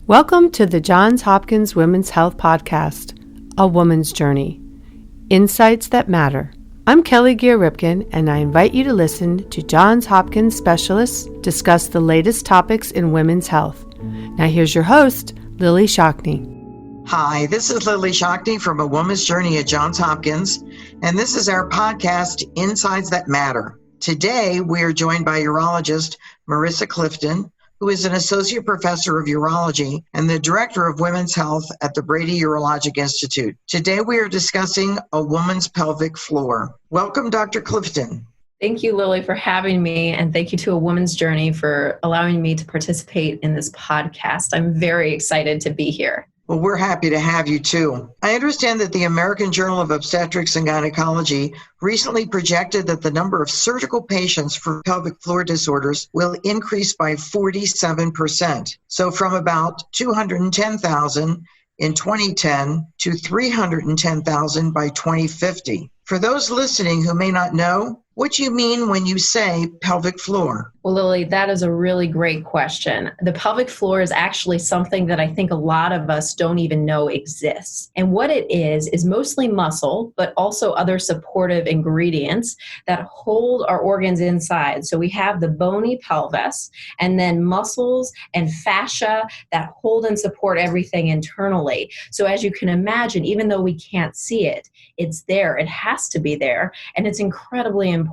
Welcome to the Johns Hopkins Women's Health Podcast, A Woman's Journey, Insights That Matter. I'm Kelly Gear-Ripken, and I invite you to listen to Johns Hopkins specialists discuss the latest topics in women's health. Now here's your host, Lillie Shockney. Hi, this is Lillie Shockney from A Woman's Journey at Johns Hopkins, and this is our podcast, Insights That Matter. Today, we are joined by urologist Marisa Clifton, who is an associate professor of urology and the director of women's health at the Brady Urological Institute. Today, we are discussing a woman's pelvic floor. Welcome, Dr. Clifton. Thank you, Lillie, for having me, and thank you to A Woman's Journey for allowing me to participate in this podcast. I'm very excited to be here. Well, we're happy to have you too. I understand that the American Journal of Obstetrics and Gynecology recently projected that the number of surgical patients for pelvic floor disorders will increase by 47%. So from about 210,000 in 2010 to 310,000 by 2050. For those listening who may not know, what do you mean when you say pelvic floor? Well, Lillie, that is a really great question. The pelvic floor is actually something that I think a lot of us don't even know exists. And what it is mostly muscle, but also other supportive ingredients that hold our organs inside. So we have the bony pelvis, and then muscles and fascia that hold and support everything internally. So as you can imagine, even though we can't see it, it's there. It has to be there. And it's incredibly important.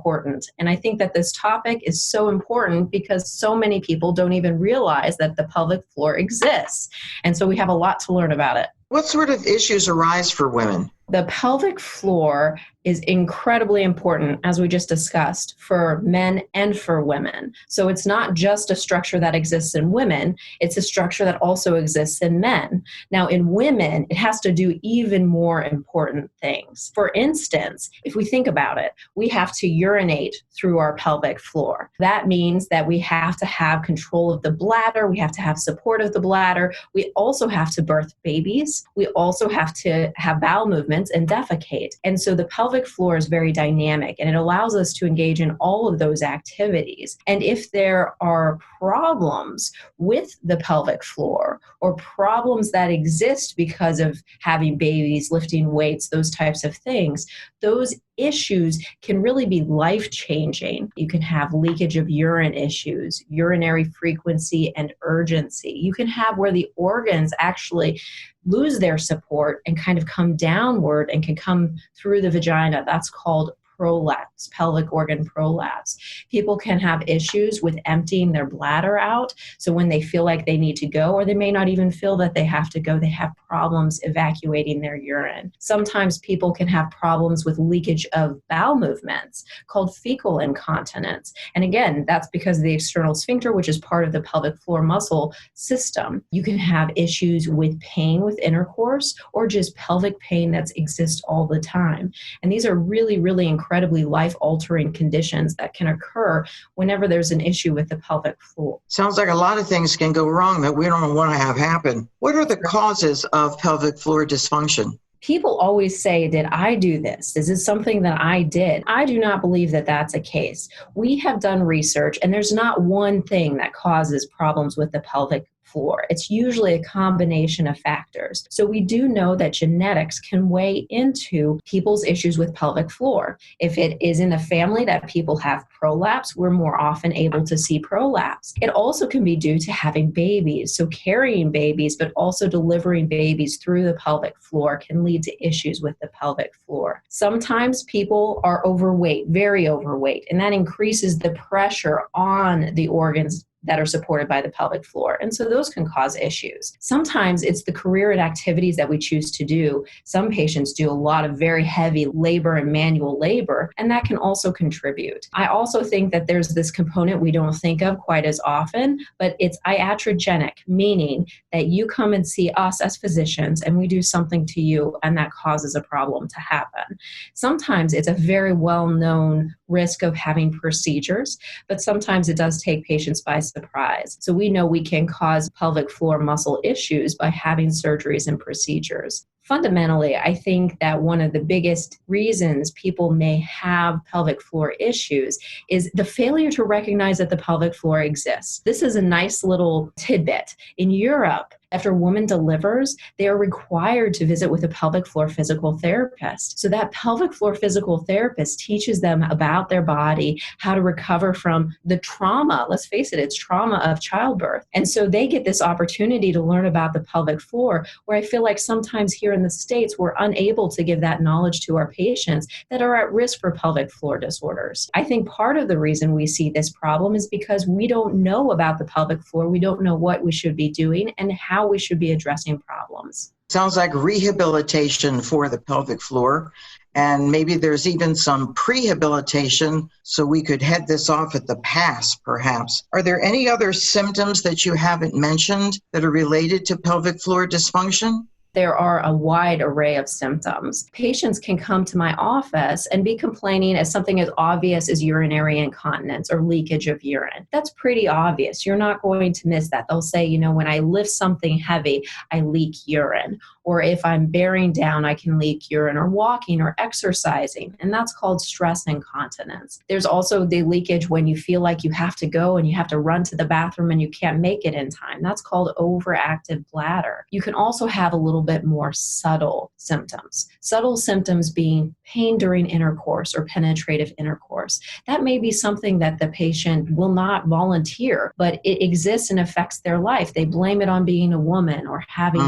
And I think that this topic is so important because so many people don't even realize that the pelvic floor exists. And so we have a lot to learn about it. What sort of issues arise for women? The pelvic floor is incredibly important, as we just discussed, for men and for women. So it's not just a structure that exists in women, it's a structure that also exists in men. Now, in women, it has to do even more important things. For instance, if we think about it, we have to urinate through our pelvic floor. That means that we have to have control of the bladder, we have to have support of the bladder, we also have to birth babies, we also have to have bowel movements and defecate. And so the pelvic floor is very dynamic and it allows us to engage in all of those activities. And if there are problems with the pelvic floor or problems that exist because of having babies, lifting weights, those types of things, those issues can really be life-changing. You can have leakage of urine issues, urinary frequency and urgency. You can have where the organs actually lose their support and kind of come downward and can come through the vagina. That's called prolapse, pelvic organ prolapse. People can have issues with emptying their bladder out. So when they feel like they need to go, or they may not even feel that they have to go, they have problems evacuating their urine. Sometimes people can have problems with leakage of bowel movements called fecal incontinence. And again, that's because of the external sphincter, which is part of the pelvic floor muscle system. You can have issues with pain with intercourse or just pelvic pain that exists all the time. And these are really, really incredibly life-altering conditions that can occur whenever there's an issue with the pelvic floor. Sounds like a lot of things can go wrong that we don't want to have happen. What are the causes of pelvic floor dysfunction? People always say, did I do this? Is this something that I did? I do not believe that that's a case. We have done research, and there's not one thing that causes problems with the pelvic floor. It's usually a combination of factors. So we do know that genetics can weigh into people's issues with pelvic floor. If it is in the family that people have prolapse, we're more often able to see prolapse. It also can be due to having babies. So carrying babies, but also delivering babies through the pelvic floor can lead to issues with the pelvic floor. Sometimes people are overweight, very overweight, and that increases the pressure on the organs that are supported by the pelvic floor. And so those can cause issues. Sometimes it's the career and activities that we choose to do. Some patients do a lot of very heavy labor and manual labor, and that can also contribute. I also think that there's this component we don't think of quite as often, but it's iatrogenic, meaning that you come and see us as physicians and we do something to you and that causes a problem to happen. Sometimes it's a very well-known risk of having procedures, but sometimes it does take patients by surprise. So we know we can cause pelvic floor muscle issues by having surgeries and procedures. fundamentally, I think that one of the biggest reasons people may have pelvic floor issues is the failure to recognize that the pelvic floor exists. This is a nice little tidbit. In Europe, after a woman delivers, they are required to visit with a pelvic floor physical therapist. So that pelvic floor physical therapist teaches them about their body, how to recover from the trauma. Let's face it, it's trauma of childbirth. And so they get this opportunity to learn about the pelvic floor, where I feel like sometimes here in the States, we're unable to give that knowledge to our patients that are at risk for pelvic floor disorders. I think part of the reason we see this problem is because we don't know about the pelvic floor. We don't know what we should be doing and how we should be addressing problems. Sounds like rehabilitation for the pelvic floor. And maybe there's even some prehabilitation so we could head this off at the pass, perhaps. Are there any other symptoms that you haven't mentioned that are related to pelvic floor dysfunction? There are a wide array of symptoms. Patients can come to my office and be complaining as something as obvious as urinary incontinence or leakage of urine. That's pretty obvious. You're not going to miss that. They'll say, when I lift something heavy, I leak urine. Or if I'm bearing down, I can leak urine, or walking or exercising. And that's called stress incontinence. There's also the leakage when you feel like you have to go and you have to run to the bathroom and you can't make it in time. That's called overactive bladder. You can also have a little bit more subtle symptoms. Subtle symptoms being pain during intercourse or penetrative intercourse. That may be something that the patient will not volunteer, but it exists and affects their life. They blame it on being a woman or having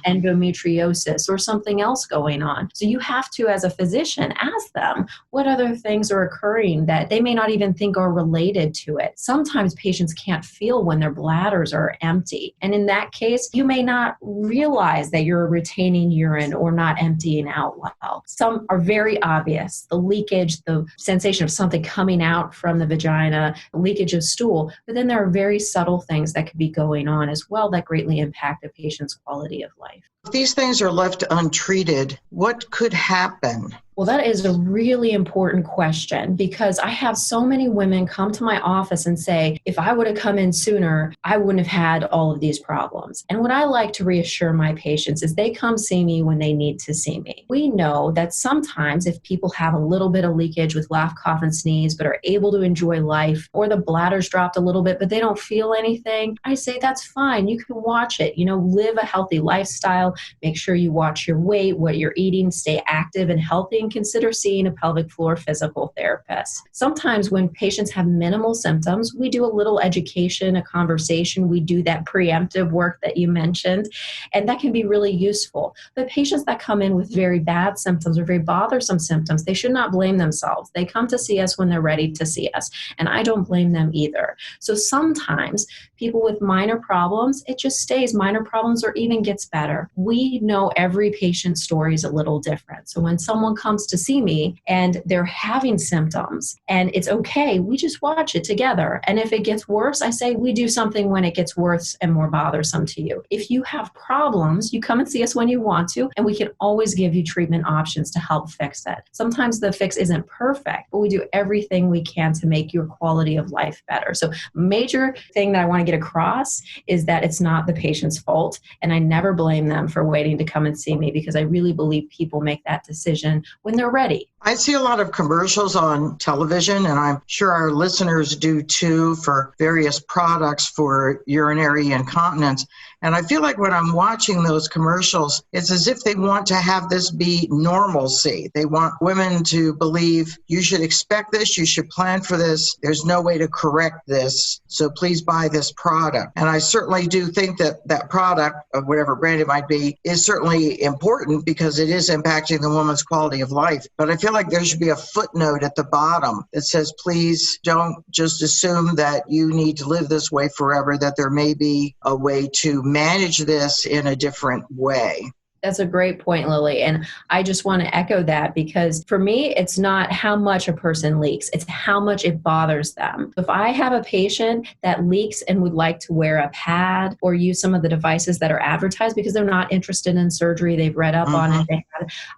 endometriosis or something else going on. So you have to, as a physician, ask them what other things are occurring that they may not even think are related to it. Sometimes patients can't feel when their bladders are empty. And in that case, you may not realize that you're retaining urine or not emptying out well. Some are very obvious. The leakage, the sensation of something coming out from the vagina, leakage of stool. But then there are very subtle things that could be going on as well that greatly impact a patient's quality of life. If these things are left untreated, what could happen? Well, that is a really important question because I have so many women come to my office and say, if I would have come in sooner, I wouldn't have had all of these problems. And what I like to reassure my patients is they come see me when they need to see me. We know that sometimes if people have a little bit of leakage with laugh, cough, and sneeze, but are able to enjoy life, or the bladder's dropped a little bit, but they don't feel anything, I say that's fine. You can watch it. Live a healthy lifestyle. Make sure you watch your weight, what you're eating, stay active and healthy, and consider seeing a pelvic floor physical therapist. Sometimes when patients have minimal symptoms, we do a little education, a conversation. We do that preemptive work that you mentioned, and that can be really useful. But patients that come in with very bad symptoms or very bothersome symptoms, they should not blame themselves. They come to see us when they're ready to see us, and I don't blame them either. So sometimes people with minor problems, it just stays minor problems or even gets better. We know every patient's story is a little different. So when someone comes to see me and they're having symptoms and it's okay, we just watch it together. And if it gets worse, I say we do something when it gets worse and more bothersome to you. If you have problems, you come and see us when you want to, and we can always give you treatment options to help fix it. Sometimes the fix isn't perfect, but we do everything we can to make your quality of life better. So major thing that I want to get across is that it's not the patient's fault, and I never blame them for waiting to come and see me because I really believe people make that decision when they're ready. I see a lot of commercials on television, and I'm sure our listeners do too, for various products for urinary incontinence. And I feel like when I'm watching those commercials, it's as if they want to have this be normalcy. They want women to believe you should expect this, you should plan for this, there's no way to correct this, so please buy this product. And I certainly do think that that product, of whatever brand it might be, is certainly important because it is impacting the woman's quality of life. But I feel like there should be a footnote at the bottom that says, please don't just assume that you need to live this way forever, that there may be a way to manage this in a different way. That's a great point, Lillie. And I just want to echo that because for me, it's not how much a person leaks, it's how much it bothers them. If I have a patient that leaks and would like to wear a pad or use some of the devices that are advertised because they're not interested in surgery, they've read up on it,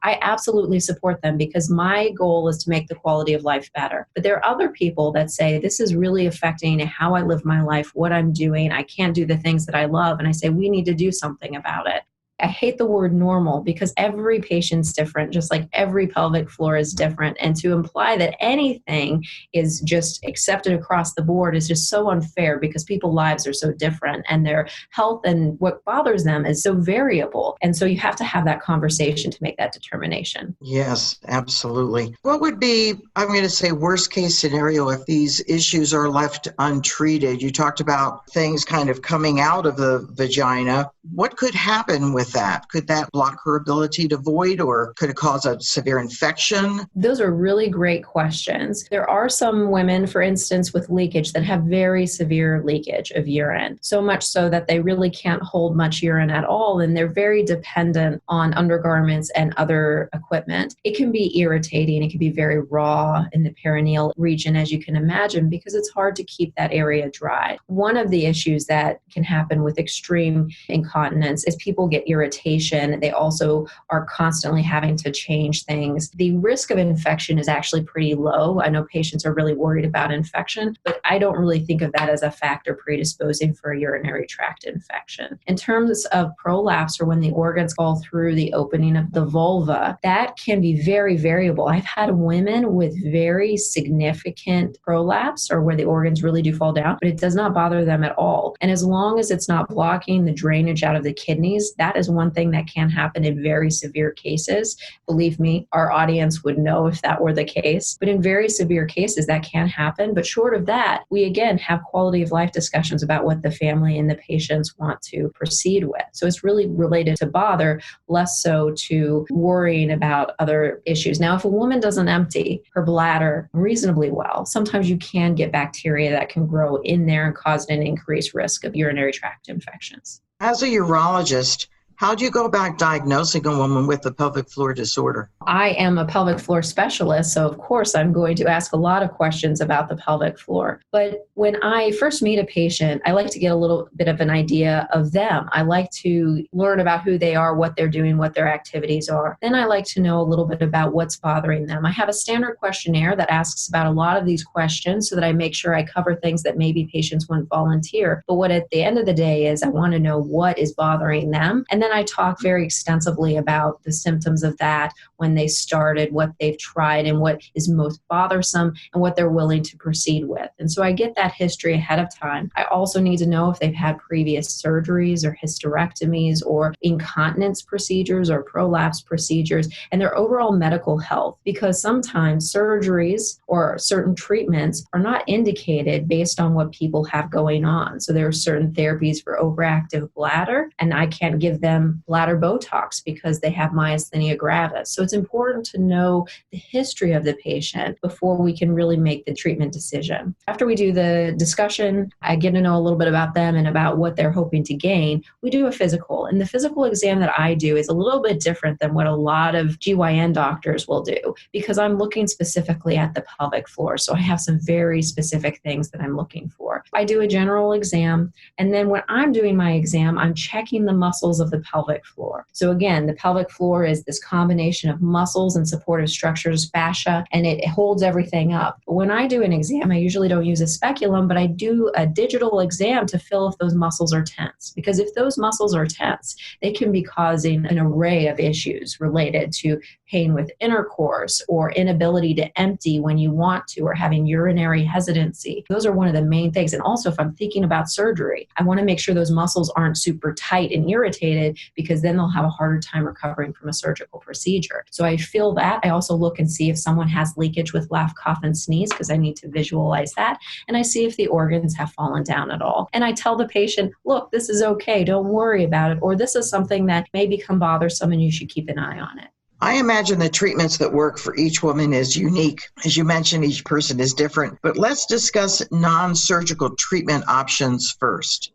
I absolutely support them because my goal is to make the quality of life better. But there are other people that say, this is really affecting how I live my life, what I'm doing. I can't do the things that I love. And I say, we need to do something about it. I hate the word normal because every patient's different, just like every pelvic floor is different. And to imply that anything is just accepted across the board is just so unfair because people's lives are so different and their health and what bothers them is so variable. And so you have to have that conversation to make that determination. Yes, absolutely. What would be, I'm going to say, worst case scenario if these issues are left untreated? You talked about things kind of coming out of the vagina. What could happen with that? Could that block her ability to void, or could it cause a severe infection? Those are really great questions. There are some women, for instance, with leakage that have very severe leakage of urine, so much so that they really can't hold much urine at all, and they're very dependent on undergarments and other equipment. It can be irritating. It can be very raw in the perineal region, as you can imagine, because it's hard to keep that area dry. One of the issues that can happen with extreme incontinence is people get irritation. They also are constantly having to change things. The risk of infection is actually pretty low. I know patients are really worried about infection, but I don't really think of that as a factor predisposing for a urinary tract infection. In terms of prolapse, or when the organs fall through the opening of the vulva, that can be very variable. I've had women with very significant prolapse, or where the organs really do fall down, but it does not bother them at all. And as long as it's not blocking the drainage out of the kidneys, that is one thing that can happen in very severe cases. Believe me, our audience would know if that were the case. But in very severe cases, that can happen. But short of that, we again have quality of life discussions about what the family and the patients want to proceed with. So it's really related to bother, less so to worrying about other issues. Now, if a woman doesn't empty her bladder reasonably well, sometimes you can get bacteria that can grow in there and cause an increased risk of urinary tract infections. As a urologist, how do you go about diagnosing a woman with a pelvic floor disorder? I am a pelvic floor specialist, so of course I'm going to ask a lot of questions about the pelvic floor. But when I first meet a patient, I like to get a little bit of an idea of them. I like to learn about who they are, what they're doing, what their activities are. Then I like to know a little bit about what's bothering them. I have a standard questionnaire that asks about a lot of these questions so that I make sure I cover things that maybe patients wouldn't volunteer. But what at the end of the day is I want to know what is bothering them. And then I talk very extensively about the symptoms of that, when they started, what they've tried, and what is most bothersome, and what they're willing to proceed with. And so I get that history ahead of time. I also need to know if they've had previous surgeries or hysterectomies or incontinence procedures or prolapse procedures, and their overall medical health, because sometimes surgeries or certain treatments are not indicated based on what people have going on. So there are certain therapies for overactive bladder, and I can't give them bladder Botox because they have myasthenia gravis. So it's important to know the history of the patient before we can really make the treatment decision. After we do the discussion, I get to know a little bit about them and about what they're hoping to gain. We do a physical, and the physical exam that I do is a little bit different than what a lot of GYN doctors will do, because I'm looking specifically at the pelvic floor. So I have some very specific things that I'm looking for. I do a general exam, and then when I'm doing my exam, I'm checking the muscles of the pelvic floor. So again, the pelvic floor is this combination of muscles and supportive structures, fascia, and it holds everything up. But when I do an exam, I usually don't use a speculum, but I do a digital exam to feel if those muscles are tense. Because if those muscles are tense, they can be causing an array of issues related to pain with intercourse or inability to empty when you want to, or having urinary hesitancy. Those are one of the main things. And also, if I'm thinking about surgery, I want to make sure those muscles aren't super tight and irritated, because then they'll have a harder time recovering from a surgical procedure. So I feel that. I also look and see if someone has leakage with laugh, cough, and sneeze, because I need to visualize that. And I see if the organs have fallen down at all. And I tell the patient, look, this is okay. Don't worry about it. Or this is something that may become bothersome and you should keep an eye on it. I imagine the treatments that work for each woman is unique. As you mentioned, each person is different. But let's discuss non-surgical treatment options first.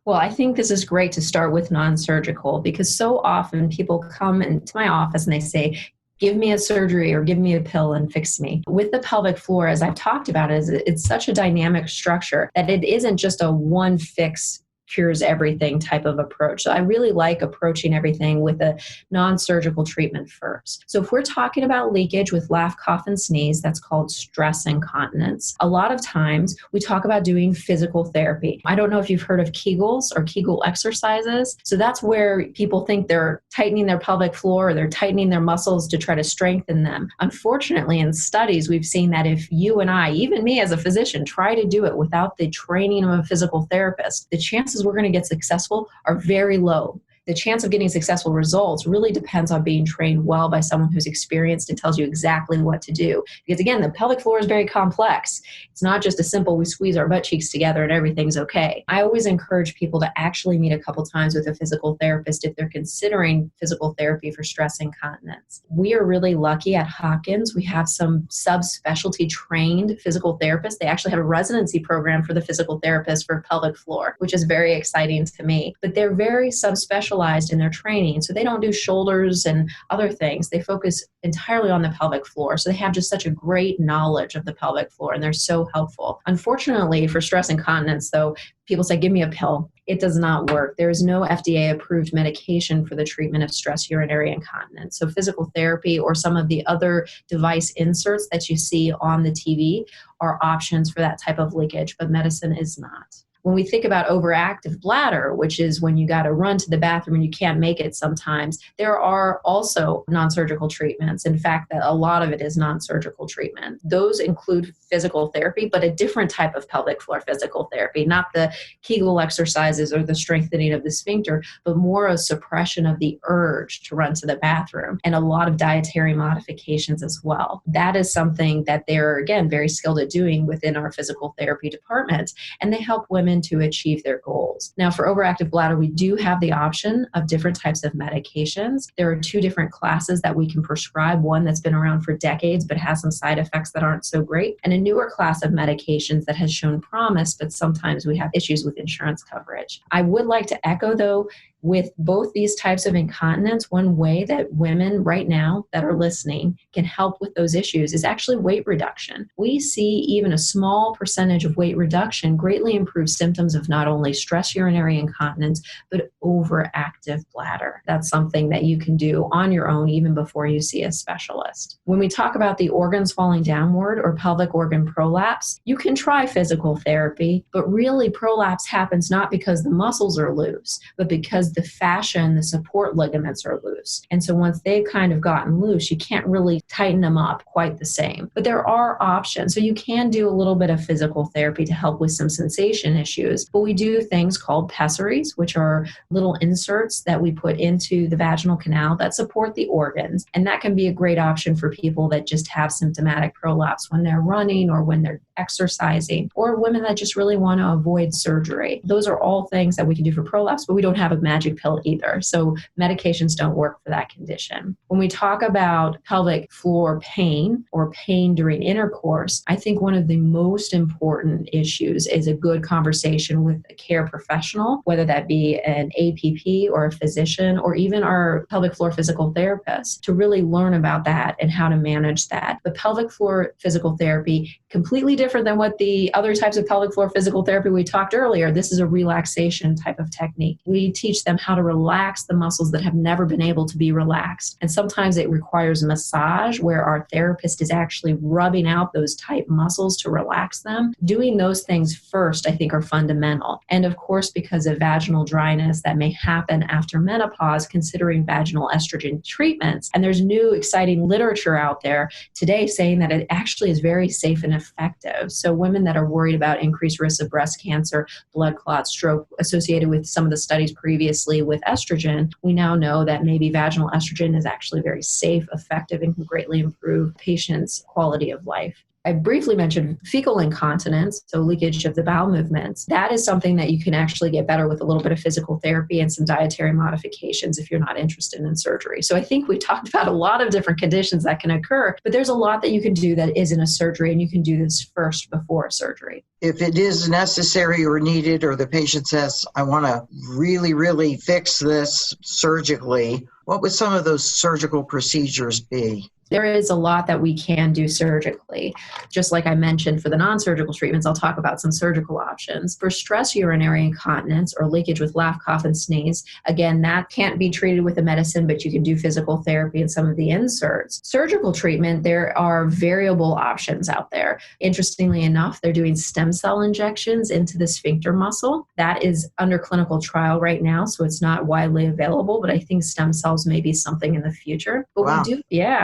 Well, I think this is great to start with non-surgical, because so often people come into my office and they say, give me a surgery or give me a pill and fix me. With the pelvic floor, as I've talked about, it's such a dynamic structure that it isn't just a one fix cures everything type of approach. So I really like approaching everything with a non-surgical treatment first. So if we're talking about leakage with laugh, cough, and sneeze, that's called stress incontinence. A lot of times we talk about doing physical therapy. I don't know if you've heard of Kegels or Kegel exercises. So that's where people think they're tightening their pelvic floor or they're tightening their muscles to try to strengthen them. Unfortunately, in studies, we've seen that if you and I, even me as a physician, try to do it without the training of a physical therapist, the chances we're going to get successful are very low. The chance of getting successful results really depends on being trained well by someone who's experienced and tells you exactly what to do. Because again, the pelvic floor is very complex. It's not just a simple, we squeeze our butt cheeks together and everything's okay. I always encourage people to actually meet a couple times with a physical therapist if they're considering physical therapy for stress incontinence. We are really lucky at Hopkins. We have some subspecialty trained physical therapists. They actually have a residency program for the physical therapist for pelvic floor, which is very exciting to me. But they're very subspecialized in their training. So they don't do shoulders and other things. They focus entirely on the pelvic floor. So they have just such a great knowledge of the pelvic floor and they're so helpful. Unfortunately, for stress incontinence, though, people say, give me a pill. It does not work. There is no FDA-approved medication for the treatment of stress urinary incontinence. So physical therapy or some of the other device inserts that you see on the TV are options for that type of leakage, but medicine is not. When we think about overactive bladder, which is when you got to run to the bathroom and you can't make it sometimes, there are also non-surgical treatments. In fact, a lot of it is non-surgical treatment. Those include physical therapy, but a different type of pelvic floor physical therapy, not the Kegel exercises or the strengthening of the sphincter, but more a suppression of the urge to run to the bathroom and a lot of dietary modifications as well. That is something that they're, again, very skilled at doing within our physical therapy department, and they help women to achieve their goals. Now, for overactive bladder, we do have the option of different types of medications. There are two different classes that we can prescribe, one that's been around for decades but has some side effects that aren't so great, and a newer class of medications that has shown promise, but sometimes we have issues with insurance coverage. I would like to echo, though, with both these types of incontinence, one way that women right now that are listening can help with those issues is actually weight reduction. We see even a small percentage of weight reduction greatly improve symptoms of not only stress urinary incontinence, but overactive bladder. That's something that you can do on your own even before you see a specialist. When we talk about the organs falling downward or pelvic organ prolapse, you can try physical therapy, but really prolapse happens not because the muscles are loose, but because the fascia and the support ligaments are loose. And so once they've kind of gotten loose, you can't really tighten them up quite the same. But there are options. So you can do a little bit of physical therapy to help with some sensation issues. But we do things called pessaries, which are little inserts that we put into the vaginal canal that support the organs. And that can be a great option for people that just have symptomatic prolapse when they're running or when they're exercising, or women that just really want to avoid surgery. Those are all things that we can do for prolapse, but we don't have a magic pill either. So medications don't work for that condition. When we talk about pelvic floor pain or pain during intercourse, I think one of the most important issues is a good conversation with a care professional, whether that be an APP or a physician or even our pelvic floor physical therapist, to really learn about that and how to manage that. The pelvic floor physical therapy, completely different than what the other types of pelvic floor physical therapy we talked earlier. This is a relaxation type of technique. We teach them how to relax the muscles that have never been able to be relaxed. And sometimes it requires massage where our therapist is actually rubbing out those tight muscles to relax them. Doing those things first, I think, are fundamental. And of course, because of vaginal dryness that may happen after menopause, considering vaginal estrogen treatments. And there's new exciting literature out there today saying that it actually is very safe and effective. So women that are worried about increased risks of breast cancer, blood clots, stroke associated with some of the studies previously with estrogen, we now know that maybe vaginal estrogen is actually very safe, effective, and can greatly improve patients' quality of life. I briefly mentioned fecal incontinence, so leakage of the bowel movements. That is something that you can actually get better with a little bit of physical therapy and some dietary modifications if you're not interested in surgery. So I think we talked about a lot of different conditions that can occur, but there's a lot that you can do that isn't a surgery, and you can do this first before surgery. If it is necessary or needed, or the patient says, I want to really fix this surgically, what would some of those surgical procedures be? There is a lot that we can do surgically. Just like I mentioned for the non-surgical treatments, I'll talk about some surgical options. For stress urinary incontinence or leakage with laugh, cough, and sneeze, again, that can't be treated with a medicine, but you can do physical therapy and some of the inserts. Surgical treatment, there are variable options out there. Interestingly enough, they're doing stem cell injections into the sphincter muscle. That is under clinical trial right now, so it's not widely available, but I think stem cells may be something in the future. But Wow.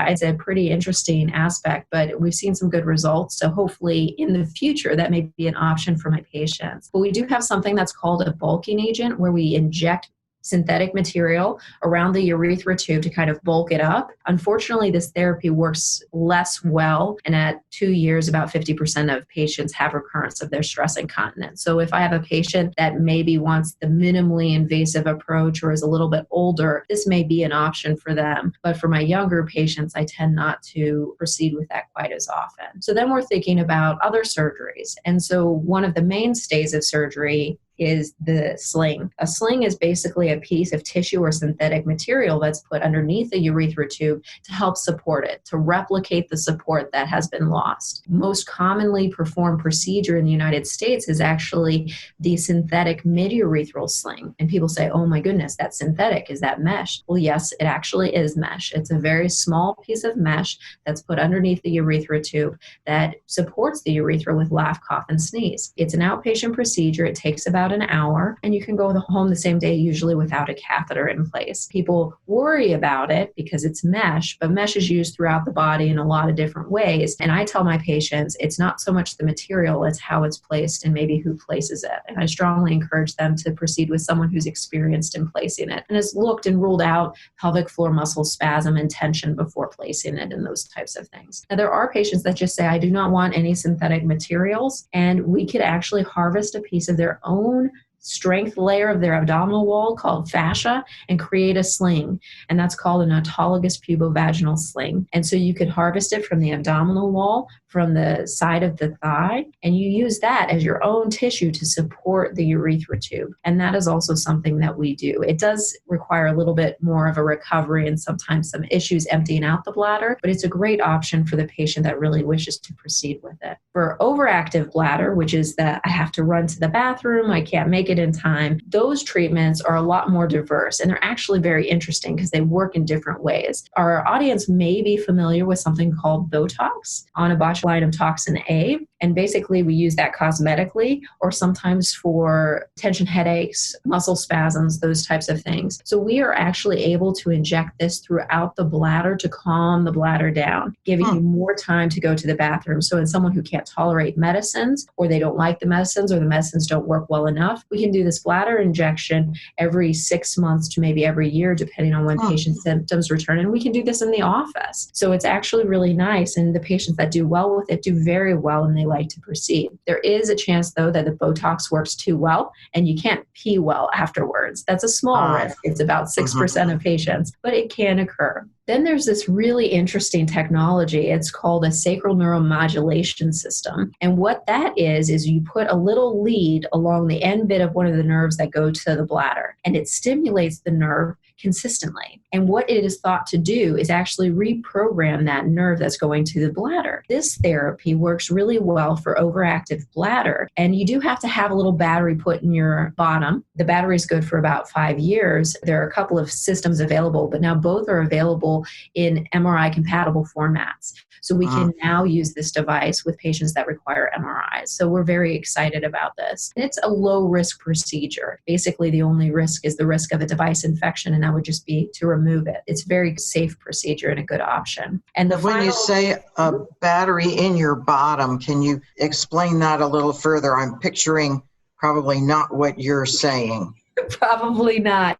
It's a pretty interesting aspect, but we've seen some good results. So hopefully in the future, that may be an option for my patients. But we do have something that's called a bulking agent, where we inject synthetic material around the urethra tube to kind of bulk it up. Unfortunately, this therapy works less well, and at 2 years, about 50% of patients have recurrence of their stress incontinence. So if I have a patient that maybe wants the minimally invasive approach or is a little bit older, this may be an option for them. But for my younger patients, I tend not to proceed with that quite as often. So then we're thinking about other surgeries. And so one of the mainstays of surgery is the sling. A sling is basically a piece of tissue or synthetic material that's put underneath the urethra tube to help support it, to replicate the support that has been lost. Most commonly performed procedure in the United States is actually the synthetic mid-urethral sling. And people say, oh my goodness, that's synthetic. Is that mesh? Well, yes, it actually is mesh. It's a very small piece of mesh that's put underneath the urethra tube that supports the urethra with laugh, cough, and sneeze. It's an outpatient procedure. It takes about an hour, and you can go home the same day, usually without a catheter in place. People worry about it because it's mesh, but mesh is used throughout the body in a lot of different ways. And I tell my patients, it's not so much the material, it's how it's placed and maybe who places it. And I strongly encourage them to proceed with someone who's experienced in placing it and has looked and ruled out pelvic floor muscle spasm and tension before placing it and those types of things. Now, there are patients that just say, I do not want any synthetic materials, and we could actually harvest a piece of their own strength layer of their abdominal wall called fascia and create a sling. And that's called an autologous pubovaginal sling. And so you could harvest it from the abdominal wall, from the side of the thigh, and you use that as your own tissue to support the urethra tube. And that is also something that we do. It does require a little bit more of a recovery and sometimes some issues emptying out the bladder, but it's a great option for the patient that really wishes to proceed with it. For overactive bladder, which is that I have to run to the bathroom, I can't make it in time, those treatments are a lot more diverse, and they're actually very interesting because they work in different ways. Our audience may be familiar with something called Botox, botulinum toxin A, and basically we use that cosmetically or sometimes for tension headaches, muscle spasms, those types of things. So we are actually able to inject this throughout the bladder to calm the bladder down, giving you more time to go to the bathroom. So in someone who can't tolerate medicines, or they don't like the medicines, or the medicines don't work well enough, we can do this bladder injection every 6 months to maybe every year, depending on when patient symptoms return. And we can do this in the office. So it's actually really nice. And the patients that do well with it do very well, and they like to proceed. There is a chance, though, that the Botox works too well and you can't pee well afterwards. That's a small risk. It's about 6% of patients, but it can occur. Then there's this really interesting technology. It's called a sacral neuromodulation system. And what that is you put a little lead along the end bit of one of the nerves that go to the bladder, and it stimulates the nerve consistently. And what it is thought to do is actually reprogram that nerve that's going to the bladder. This therapy works really well for overactive bladder, and you do have to have a little battery put in your bottom. The battery is good for about 5 years. There are a couple of systems available, but now both are available in MRI compatible formats. So we can now use this device with patients that require MRIs. So we're very excited about this. And it's a low risk procedure. Basically, the only risk is the risk of a device infection, and that would just be to remove it. It's a very safe procedure and a good option. And when you say a battery in your bottom, can you explain that a little further? I'm picturing probably not what you're saying. Probably not.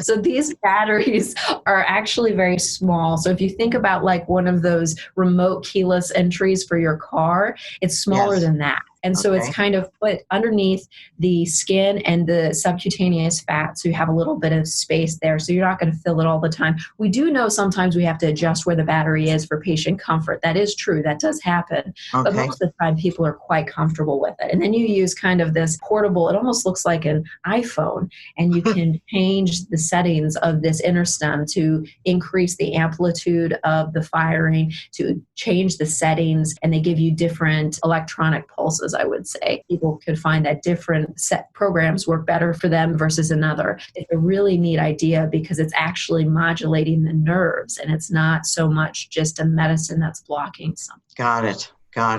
So these batteries are actually very small. So if you think about like one of those remote keyless entries for your car, it's smaller than that. And so it's kind of put underneath the skin and the subcutaneous fat. So you have a little bit of space there. So you're not going to fill it all the time. We do know sometimes we have to adjust where the battery is for patient comfort. That is true. That does happen. But most of the time people are quite comfortable with it. And then you use kind of this portable, it almost looks like an iPhone, and you can change the settings of this inner stem to increase the amplitude of the firing, to change the settings, and they give you different electronic pulses, I would say. People could find that different set programs work better for them versus another. It's a really neat idea because it's actually modulating the nerves, and it's not so much just a medicine that's blocking something. Got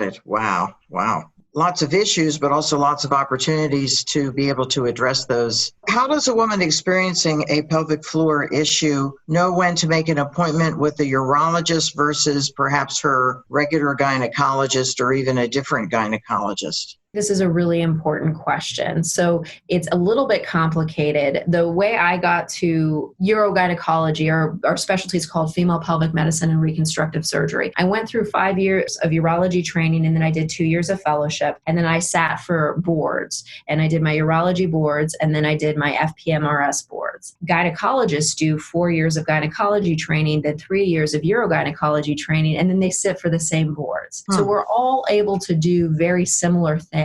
it. Wow. Lots of issues, but also lots of opportunities to be able to address those. How does a woman experiencing a pelvic floor issue know when to make an appointment with a urologist versus perhaps her regular gynecologist or even a different gynecologist? This is a really important question. So it's a little bit complicated. The way I got to urogynecology, our specialty is called female pelvic medicine and reconstructive surgery. I went through 5 years of urology training, and then I did 2 years of fellowship, and then I sat for boards, and I did my urology boards, and then I did my FPMRS boards. Gynecologists do 4 years of gynecology training, then 3 years of urogynecology training, and then they sit for the same boards. So we're all able to do very similar things.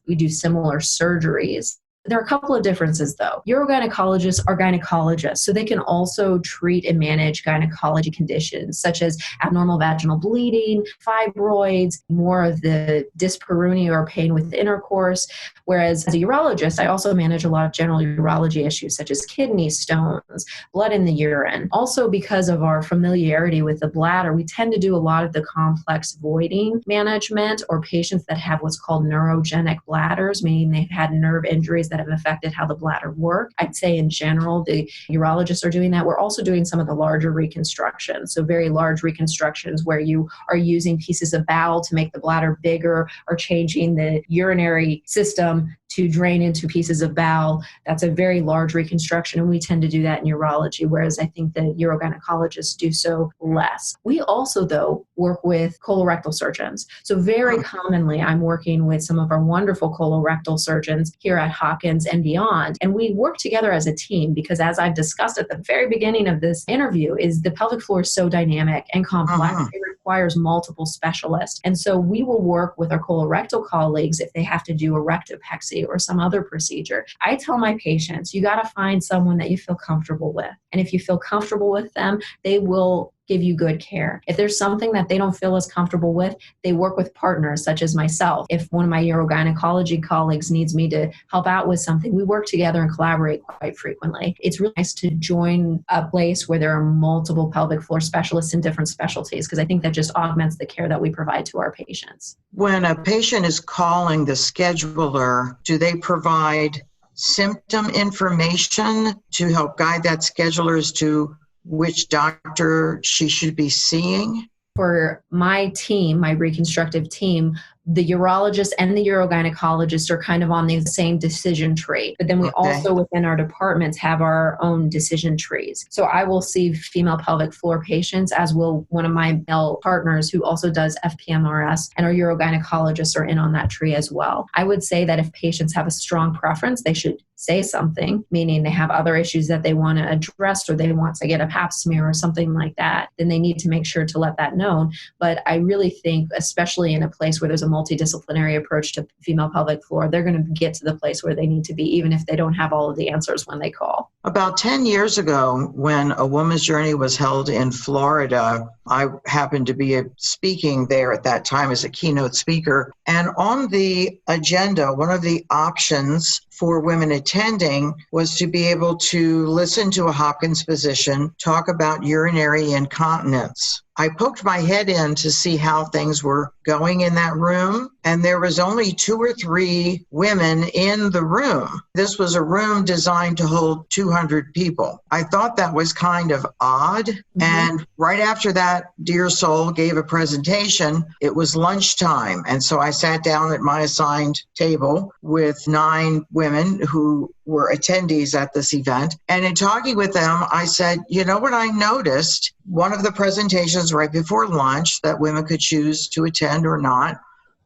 We do similar surgeries. There are a couple of differences, though. Urogynecologists are gynecologists, so they can also treat and manage gynecology conditions such as abnormal vaginal bleeding, fibroids, more of the dyspareunia or pain with intercourse. Whereas as a urologist, I also manage a lot of general urology issues such as kidney stones, blood in the urine. Also, because of our familiarity with the bladder, we tend to do a lot of the complex voiding management, or patients that have what's called neurogenic bladders, meaning they've had nerve injuries that have affected how the bladder works. I'd say in general, the urologists are doing that. We're also doing some of the larger reconstructions. So very large reconstructions where you are using pieces of bowel to make the bladder bigger, or changing the urinary system to drain into pieces of bowel. That's a very large reconstruction, and we tend to do that in urology, whereas I think the urogynecologists do so less. We also, though, work with colorectal surgeons. So very commonly, I'm working with some of our wonderful colorectal surgeons here at Hopkins and beyond, and we work together as a team because, as I've discussed at the very beginning of this interview, is the pelvic floor is so dynamic and complex. It requires multiple specialists. And so we will work with our colorectal colleagues if they have to do a rectopexy or some other procedure. I tell my patients, you got to find someone that you feel comfortable with. And if you feel comfortable with them, they will give you good care. If there's something that they don't feel as comfortable with, they work with partners such as myself. If one of my urogynecology colleagues needs me to help out with something, we work together and collaborate quite frequently. It's really nice to join a place where there are multiple pelvic floor specialists in different specialties, because I think that just augments the care that we provide to our patients. When a patient is calling the scheduler, do they provide symptom information to help guide that scheduler as to which doctor she should be seeing? For my team, my reconstructive team, the urologist and the urogynecologist are kind of on the same decision tree. But then we also within our departments have our own decision trees. So I will see female pelvic floor patients, as will one of my male partners who also does FPMRS, and our urogynecologists are in on that tree as well. I would say that if patients have a strong preference, they should say something, meaning they have other issues that they want to address, or they want to get a pap smear or something like that, then they need to make sure to let that known. But I really think, especially in a place where there's a multidisciplinary approach to female pelvic floor, they're going to get to the place where they need to be, even if they don't have all of the answers when they call. About 10 years ago, when A Woman's Journey was held in Florida, I happened to be speaking there at that time as a keynote speaker. And on the agenda, one of the options for women attending was to be able to listen to a Hopkins physician talk about urinary incontinence. I poked my head in to see how things were going in that room, and there was only 2 or 3 women in the room. This was a room designed to hold 200 people. I thought that was kind of odd. And right after that, dear soul gave a presentation. It was lunchtime, and so I sat down at my assigned table with 9 women who were attendees at this event. And in talking with them, I said, you know what I noticed? One of the presentations right before lunch that women could choose to attend or not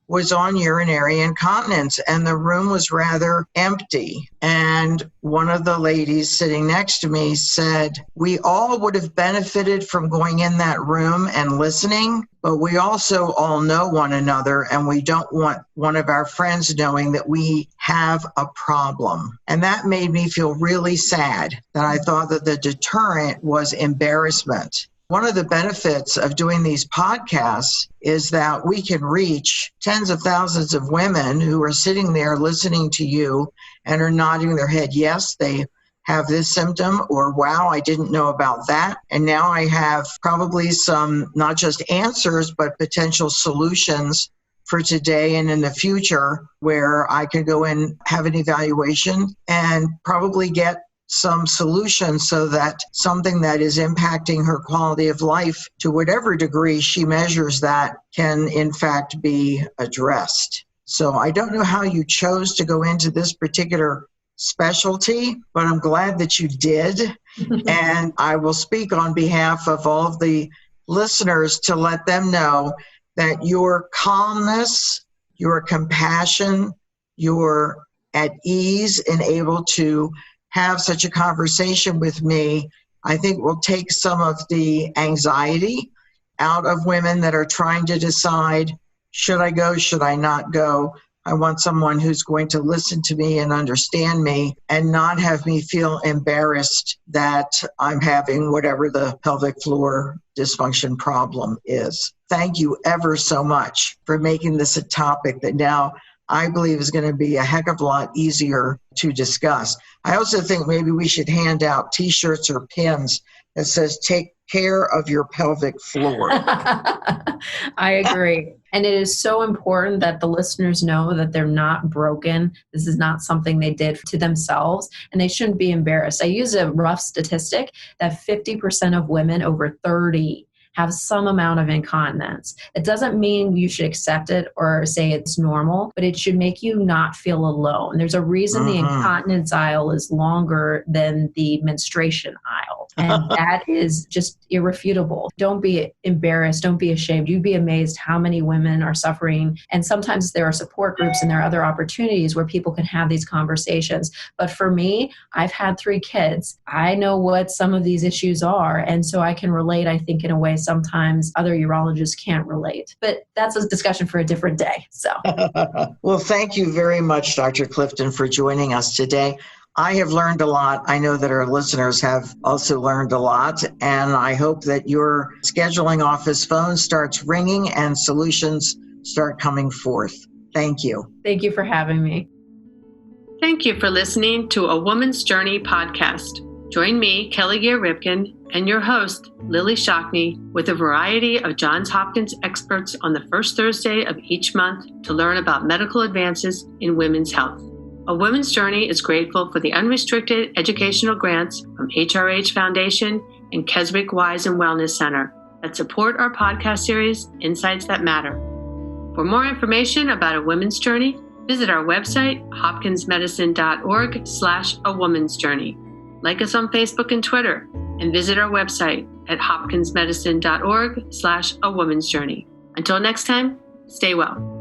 was on urinary incontinence, and the room was rather empty. And one of the ladies sitting next to me said, we all would have benefited from going in that room and listening, but we also all know one another, and we don't want one of our friends knowing that we have a problem. And that made me feel really sad, that I thought that the deterrent was embarrassment. One of the benefits of doing these podcasts is that we can reach tens of thousands of women who are sitting there listening to you and are nodding their head, yes, they have this symptom, or wow, I didn't know about that. And now I have probably some, not just answers, but potential solutions for today and in the future, where I could go in, have an evaluation, and probably get some solution so that something that is impacting her quality of life, to whatever degree she measures that, can in fact be addressed. So I don't know how you chose to go into this particular specialty, but I'm glad that you did. And I will speak on behalf of all of the listeners to let them know that your calmness, your compassion, your at ease and able to have such a conversation with me, I think will take some of the anxiety out of women that are trying to decide, should I go, should I not go? I want someone who's going to listen to me and understand me and not have me feel embarrassed that I'm having whatever the pelvic floor dysfunction problem is. Thank you ever so much for making this a topic that now I believe is going to be a heck of a lot easier to discuss. I also think maybe we should hand out T-shirts or pins that says, take care of your pelvic floor. I agree. And it is so important that the listeners know that they're not broken. This is not something they did to themselves, and they shouldn't be embarrassed. I use a rough statistic that 50% of women over 30 have some amount of incontinence. It doesn't mean you should accept it or say it's normal, but it should make you not feel alone. There's a reason the incontinence aisle is longer than the menstruation aisle. And that is just irrefutable. Don't be embarrassed. Don't be ashamed. You'd be amazed how many women are suffering. And sometimes there are support groups and there are other opportunities where people can have these conversations. But for me, I've had 3 kids. I know what some of these issues are. And so I can relate, I think, in a way sometimes other urologists can't relate. But that's a discussion for a different day. So, well, thank you very much, Dr. Clifton, for joining us today. I have learned a lot. I know that our listeners have also learned a lot, and I hope that your scheduling office phone starts ringing and solutions start coming forth. Thank you. Thank you for having me. Thank you for listening to A Woman's Journey podcast. Join me, Kelly Gear-Ripken, and your host, Lillie Shockney, with a variety of Johns Hopkins experts on the first Thursday of each month to learn about medical advances in women's health. A Woman's Journey is grateful for the unrestricted educational grants from HRH Foundation and Keswick Wise and Wellness Center that support our podcast series, Insights That Matter. For more information about A Woman's Journey, visit our website, hopkinsmedicine.org/awomansjourney. Like us on Facebook and Twitter, and visit our website at hopkinsmedicine.org/awomansjourney. Until next time, stay well.